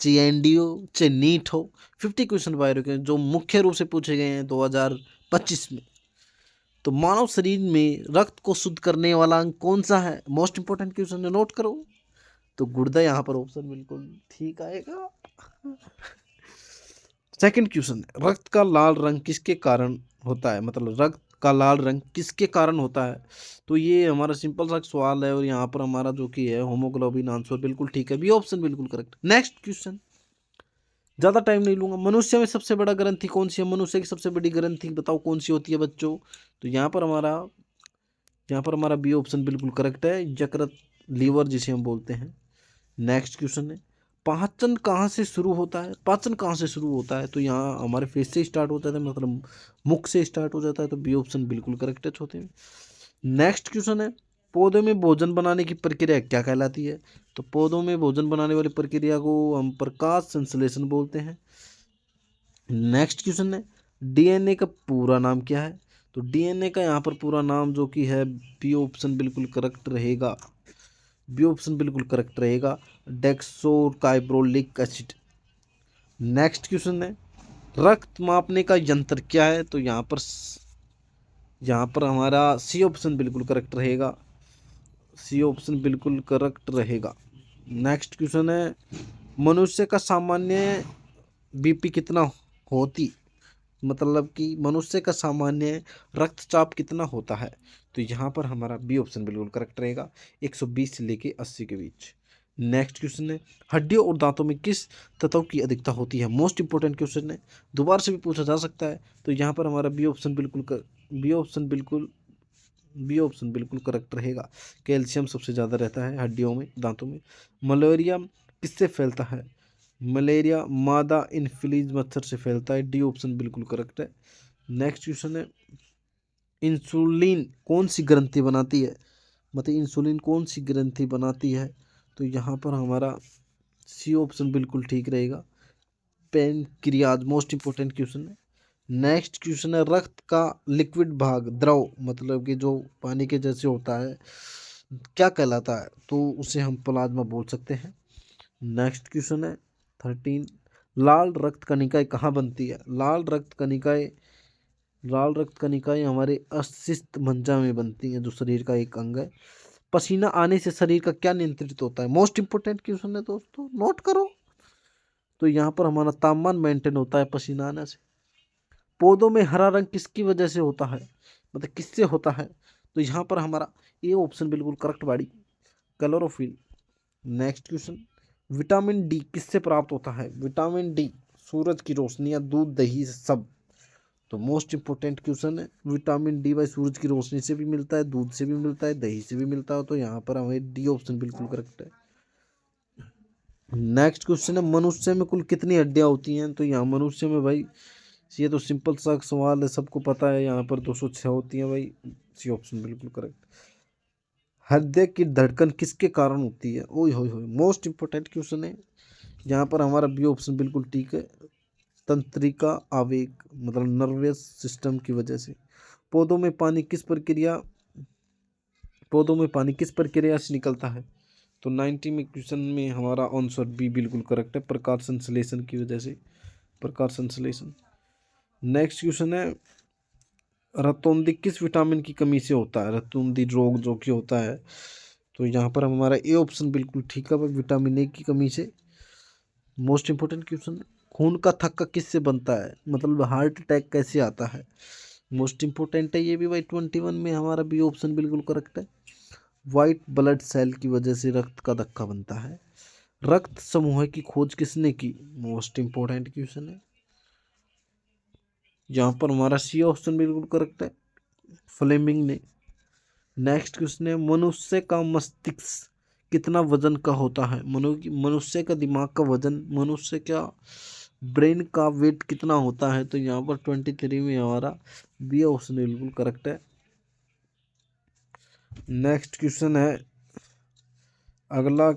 चाहे एनडीए हो चाहे नीट हो, 50 क्वेश्चन बाहर के जो मुख्य रूप से पूछे गए हैं 2025 में। तो मानव शरीर में रक्त को शुद्ध करने वाला अंग कौन सा है? मोस्ट इंपोर्टेंट क्वेश्चन है, नोट करो। तो गुर्दा यहाँ पर ऑप्शन बिल्कुल ठीक आएगा। सेकंड क्वेश्चन है, रक्त का लाल रंग किसके कारण होता है? मतलब रक्त का लाल रंग किसके कारण होता है? तो ये हमारा सिंपल सा सवाल है और यहाँ पर हमारा जो कि है होमोग्लोबिन आंसर बिल्कुल ठीक है, बी ऑप्शन बिल्कुल करेक्ट। नेक्स्ट क्वेश्चन, ज्यादा टाइम नहीं लूंगा। मनुष्य में सबसे बड़ा ग्रंथि कौन सी है? मनुष्य की सबसे बड़ी ग्रंथि बताओ कौन सी होती है बच्चों? तो यहाँ पर हमारा बी ऑप्शन बिल्कुल करेक्ट है, यकृत, लीवर जिसे हम बोलते हैं। नेक्स्ट क्वेश्चन है, पाचन कहाँ से शुरू होता है? पाचन कहाँ से शुरू होता है? तो यहाँ हमारे फेस से स्टार्ट होता है, मतलब मुख से स्टार्ट हो जाता है। तो बी ऑप्शन बिल्कुल करेक्ट है चौथे में। नेक्स्ट क्वेश्चन है, पौधों में भोजन बनाने की प्रक्रिया क्या कहलाती है? तो पौधों में भोजन बनाने वाली प्रक्रिया को हम प्रकाश संश्लेषण बोलते हैं। नेक्स्ट क्वेश्चन है, डीएनए का पूरा नाम क्या है? तो डीएनए का यहाँ पर पूरा नाम जो कि है, बी ऑप्शन बिल्कुल करेक्ट रहेगा, बी ऑप्शन बिल्कुल करेक्ट रहेगा, डेक्सोकार्बोलिक एसिड। नेक्स्ट क्वेश्चन है, रक्त मापने का यंत्र क्या है? तो यहाँ पर हमारा सी ऑप्शन बिल्कुल करेक्ट रहेगा, सी ऑप्शन बिल्कुल करेक्ट रहेगा। नेक्स्ट क्वेश्चन है, मनुष्य का सामान्य बीपी कितना होती, मतलब कि मनुष्य का सामान्य रक्तचाप कितना होता है? तो यहाँ पर हमारा बी ऑप्शन बिल्कुल करेक्ट रहेगा, 120 से लेके 80 के बीच। नेक्स्ट क्वेश्चन है, हड्डियों और दांतों में किस तत्व की अधिकता होती है? मोस्ट इंपोर्टेंट क्वेश्चन है, दोबारा से भी पूछा जा सकता है। तो यहाँ पर हमारा बी ऑप्शन बिल्कुल करेक्ट रहेगा, कैल्शियम सबसे ज़्यादा रहता है हड्डियों में, दांतों में। मलेरिया किससे फैलता है? मलेरिया मादा इनफ्लूएंजा मच्छर से फैलता है, डी ऑप्शन बिल्कुल करेक्ट है। नेक्स्ट क्वेश्चन है, इंसुलिन कौन सी ग्रंथि बनाती है? मतलब इंसुलिन कौन सी ग्रंथि बनाती है? तो यहाँ पर हमारा सी ऑप्शन बिल्कुल ठीक रहेगा, पेनक्रियाज। मोस्ट इंपोर्टेंट क्वेश्चन है। नेक्स्ट क्वेश्चन है, रक्त का लिक्विड भाग, द्रव, मतलब कि जो पानी के जैसे होता है, क्या कहलाता है? तो उसे हम प्लाज्मा बोल सकते हैं। नेक्स्ट क्वेश्चन है 13, लाल रक्त कणिकाएं कहाँ बनती है? लाल रक्त कणिकाएं हमारे अस्थित मज्जा में बनती हैं, जो शरीर का एक अंग है। पसीना आने से शरीर का क्या नियंत्रित होता है? मोस्ट इंपोर्टेंट क्वेश्चन है दोस्तों, नोट करो। तो यहाँ पर हमारा तापमान मेंटेन होता है पसीना आने से। पौधों में हरा रंग किसकी वजह से होता है, मतलब किससे होता है? तो यहाँ पर हमारा ए ऑप्शन बिल्कुल करेक्ट बाड़ी, chlorophyll. Next question, vitamin D किससे प्राप्त होता है? विटामिन डी सूरज की रोशनी या दूध दही से सब। तो मोस्ट इंपोर्टेंट क्वेश्चन है, विटामिन डी भाई सूरज की रोशनी से भी मिलता है, दूध से भी मिलता है, दही से भी मिलता है। तो यहाँ पर हमें डी ऑप्शन बिल्कुल करेक्ट है। नेक्स्ट क्वेश्चन है, मनुष्य में कुल कितनी हड्डियां होती हैं? तो यहाँ मनुष्य में भाई, ये तो सिंपल सा सवाल है, सबको पता है, यहाँ पर 206 होती है भाई, सी ऑप्शन बिल्कुल करेक्ट। हृदय की धड़कन किसके कारण होती है? ओए होए होए, मोस्ट इंपोर्टेंट क्वेश्चन है। यहाँ पर हमारा बी ऑप्शन बिल्कुल ठीक है, तंत्रिका आवेग, मतलब नर्वस सिस्टम की वजह से। पौधों में पानी किस प्रक्रिया पौधों में पानी किस प्रक्रिया से निकलता है? तो 90 में क्वेश्चन में हमारा आंसर बी बिल्कुल करेक्ट है, प्रकाश संश्लेषण की वजह से, प्रकाश संश्लेषण। नेक्स्ट क्वेश्चन है, रतौंधी किस विटामिन की कमी से होता है? रतौंधी रोग जो कि होता है, तो यहाँ पर हमारा ए ऑप्शन बिल्कुल ठीक है, विटामिन ए की कमी से। मोस्ट इंपोर्टेंट क्वेश्चन, खून का थक्का किससे बनता है? मतलब हार्ट अटैक कैसे आता है? मोस्ट इंपोर्टेंट है ये भी भाई, 21 में हमारा बी ऑप्शन बिल्कुल करेक्ट है, वाइट ब्लड सेल की वजह से रक्त का धक्का बनता है। रक्त समूह की खोज किसने की? मोस्ट इंपोर्टेंट क्वेश्चन है, यहाँ पर हमारा सी ऑप्शन बिल्कुल करेक्ट है, फ्लेमिंग ने। नेक्स्ट क्वेश्चन है, मनुष्य का मस्तिष्क कितना वजन का होता है? मनुष्य का दिमाग का वजन, मनुष्य का ब्रेन का वेट कितना होता है? तो यहाँ पर 23 में हमारा बी ऑप्शन बिल्कुल करेक्ट है। नेक्स्ट क्वेश्चन है, अगला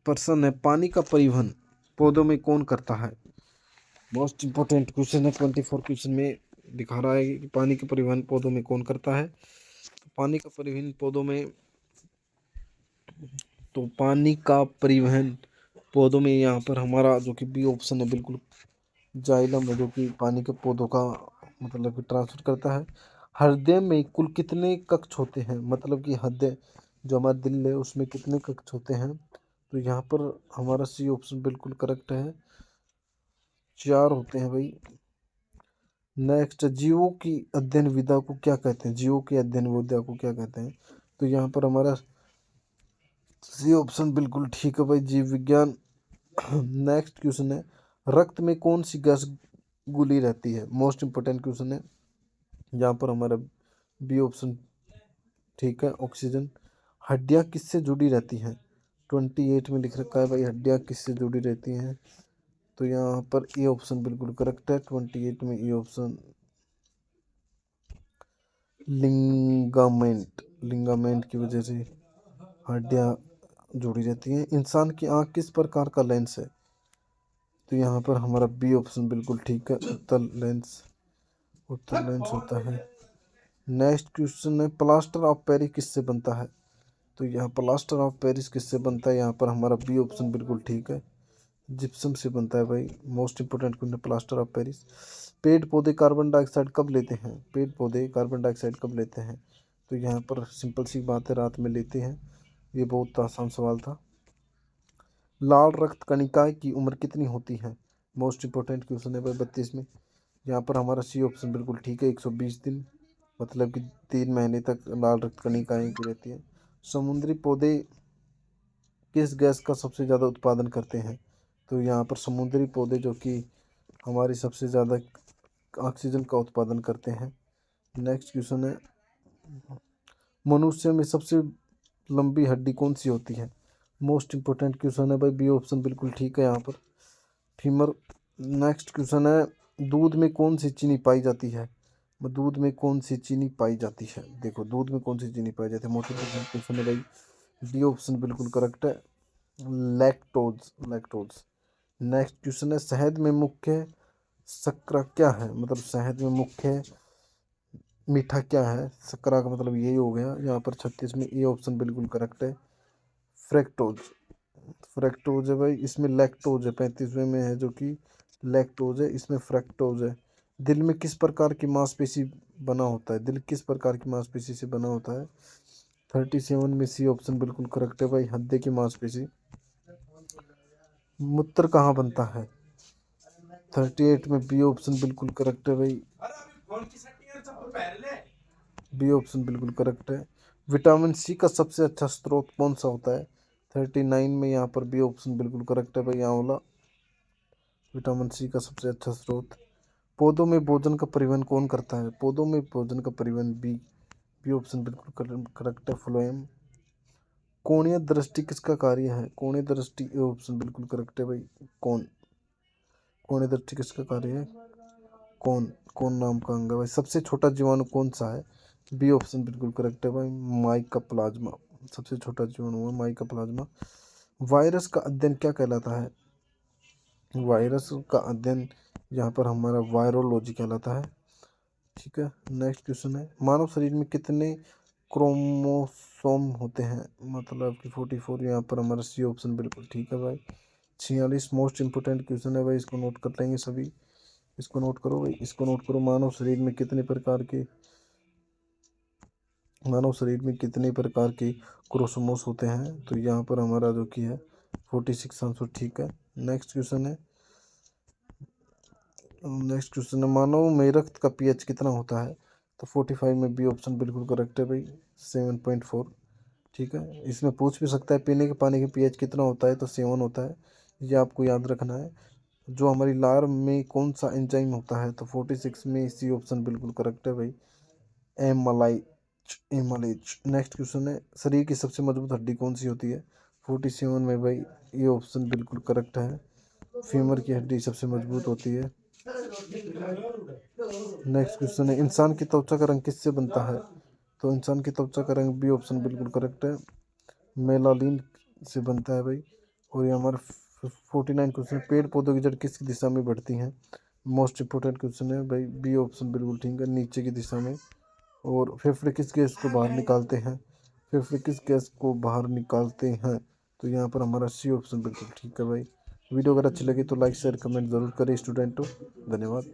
प्रश्न है, पानी का परिवहन पौधों में कौन करता है? मोस्ट इंपोर्टेंट क्वेश्चन है, 24 क्वेश्चन में दिखा रहा है कि पानी का परिवहन पौधों में कौन करता है। पानी का परिवहन पौधों में, तो पानी का परिवहन पौधों में यहाँ पर हमारा जो कि बी ऑप्शन है बिल्कुल जाइलम है, जो कि पानी के पौधों का मतलब कि ट्रांसफर करता है। हृदय में कुल कितने कक्ष होते हैं, मतलब कि हृदय जो हमारा दिल है उसमें कितने कक्ष होते हैं, तो यहाँ पर हमारा सी ऑप्शन बिल्कुल करेक्ट है, 4 होते हैं भाई। नेक्स्ट, जीवों की अध्ययन विधा को क्या कहते हैं, जीवों की अध्ययन विधा को क्या कहते हैं, तो यहाँ पर हमारा सी ऑप्शन बिल्कुल ठीक है भाई, जीव विज्ञान। नेक्स्ट क्वेश्चन है, रक्त में कौन सी गैस घुली रहती है, मोस्ट इंपोर्टेंट क्वेश्चन है, यहाँ पर हमारा बी ऑप्शन ठीक है, ऑक्सीजन। हड्डियाँ किससे जुड़ी रहती हैं, 28 में लिख रखा है भाई, हड्डियाँ किससे जुड़ी रहती हैं, तो यहाँ पर ए ऑप्शन बिल्कुल करेक्ट है, 28 में ए ऑप्शन लिंगामेंट, लिंगामेंट की वजह से हड्डियाँ जुड़ी रहती हैं। इंसान की आँख किस प्रकार का लेंस है, तो यहाँ पर हमारा बी ऑप्शन बिल्कुल ठीक है, उत्तल लेंस, उत्तल लेंस होता है। नेक्स्ट क्वेश्चन है, प्लास्टर ऑफ पेरिस किससे बनता है, तो यहाँ प्लास्टर ऑफ पेरिस किससे बनता है, यहाँ पर हमारा बी ऑप्शन बिल्कुल ठीक है, जिप्सम से बनता है भाई, most important question plaster of Paris. पेड़ पौधे कार्बन डाइऑक्साइड कब लेते हैं, पेड़ पौधे कार्बन डाइऑक्साइड कब लेते हैं, तो यहाँ पर सिंपल सी बात है, रात में लेते हैं, ये बहुत आसान सवाल था। लाल रक्त कणिका की उम्र कितनी होती है, मोस्ट इंपोर्टेंट क्वेश्चन है भाई, 32 में, यहाँ पर हमारा सी ऑप्शन बिल्कुल ठीक है, 120 दिन, मतलब कि 3 महीने तक लाल रक्त कणिकाएं की रहती है। समुद्री पौधे किस गैस का सबसे ज़्यादा उत्पादन करते हैं, तो यहाँ पर समुद्री पौधे जो कि हमारी सबसे ज़्यादा ऑक्सीजन का उत्पादन करते हैं। नेक्स्ट क्वेश्चन है, मनुष्य में सबसे लंबी हड्डी कौन सी होती है, मोस्ट इंपोर्टेंट क्वेश्चन है भाई, बी ऑप्शन बिल्कुल ठीक है यहाँ पर, फीमर। नेक्स्ट क्वेश्चन है, दूध में कौन सी चीनी पाई जाती है, दूध में कौन सी चीनी पाई जाती है, देखो दूध में कौन सी चीनी पाई जाती है, मोस्ट इंपोर्टेंट क्वेश्चन है भाई, डी ऑप्शन बिल्कुल करेक्ट है, लैक्टोज, लैक्टोज। नेक्स्ट क्वेश्चन है, शहद में मुख्य शर्करा क्या है, मतलब शहद में मुख्य मीठा क्या है, शर्करा का मतलब यही हो गया, यहाँ पर 36 में ए ऑप्शन बिल्कुल करेक्ट है, फ्रेक्टोज, फ्रेक्टोज है भाई, इसमें लैक्टोज है, 35वें में है जो कि लैक्टोज है, इसमें फ्रेक्टोज है। दिल में किस प्रकार की मांसपेशी बना होता है, दिल किस प्रकार की मांसपेशी से बना होता है, 37 में सी ऑप्शन बिल्कुल करेक्ट है भाई, हृदय की मांसपेशी। मूत्र कहाँ बनता है, 38 में बी ऑप्शन बिल्कुल करेक्ट है भाई, बी ऑप्शन बिल्कुल करेक्ट है। विटामिन सी का सबसे अच्छा स्रोत कौन सा होता है, 39 में यहाँ पर बी ऑप्शन बिल्कुल करेक्ट है भाई, आंवला, विटामिन सी का सबसे अच्छा स्रोत। पौधों में भोजन का परिवहन कौन करता है, पौधों में भोजन का परिवहन बी, बी ऑप्शन बिल्कुल करेक्ट है, फ्लोएम। कोणीय दृष्टि किसका कार्य है, कोणीय दृष्टि, ए ऑप्शन बिल्कुल करेक्ट है भाई, कौन, कोणीय दृष्टि किसका कार्य है, कौन, कौन नाम का अंग है भाई, सबसे छोटा जीवाणु कौन सा है, बी ऑप्शन बिल्कुल करेक्ट है भाई, माइका प्लाज्मा, सबसे छोटा जीवाणु है माइका प्लाज्मा। वायरस का अध्ययन क्या कहलाता है, वायरस का अध्ययन यहाँ पर हमारा वायरोलॉजी कहलाता है, ठीक है। नेक्स्ट क्वेश्चन है, मानव शरीर में कितने क्रोमोसोम होते हैं, मतलब कि 44, यहाँ पर हमारा सी ऑप्शन बिल्कुल ठीक है भाई। 46 मोस्ट इंपोर्टेंट क्वेश्चन है भाई, इसको नोट कर लेंगे सभी, इसको नोट करो भाई, इसको नोट करो, मानव शरीर में कितने प्रकार के, मानव शरीर में कितने प्रकार के क्रोमोसोम्स होते हैं, तो यहाँ पर हमारा जो कि है 46 आंसर ठीक है। नेक्स्ट क्वेश्चन है, नेक्स्ट क्वेश्चन है, मानव में रक्त का पीएच कितना होता है, तो 45 में बी ऑप्शन बिल्कुल करेक्ट है भाई, 7.4, ठीक है। इसमें पूछ भी सकता है पीने के पानी के पीएच कितना होता है, तो 7 होता है, ये आपको याद रखना है। जो हमारी लार में कौन सा एंजाइम होता है, तो 46 में सी ऑप्शन बिल्कुल करेक्ट है भाई, एमालाइज, एमालाइज। नेक्स्ट क्वेश्चन है, शरीर की सबसे मजबूत हड्डी कौन सी होती है, 47 में भाई ये ऑप्शन बिल्कुल करेक्ट है, फीमर की हड्डी सबसे मजबूत होती है। नेक्स्ट क्वेश्चन है, इंसान की त्वचा का रंग किससे बनता है, तो इंसान की त्वचा का रंग बी ऑप्शन बिल्कुल करेक्ट है, मेलानिन से बनता है भाई। और ये हमारा 49 क्वेश्चन, पेड़ पौधों की जड़ किस दिशा में बढ़ती हैं, मोस्ट इंपोर्टेंट क्वेश्चन है भाई, बी ऑप्शन बिल्कुल ठीक है, नीचे की दिशा में। और फेफड़े किस गैस को बाहर निकालते हैं, फेफड़े किस गैस को बाहर निकालते हैं, तो यहाँ पर हमारा सी ऑप्शन बिल्कुल ठीक है भाई। वीडियो अगर अच्छी लगी तो लाइक शेयर कमेंट ज़रूर करें स्टूडेंटों। धन्यवाद।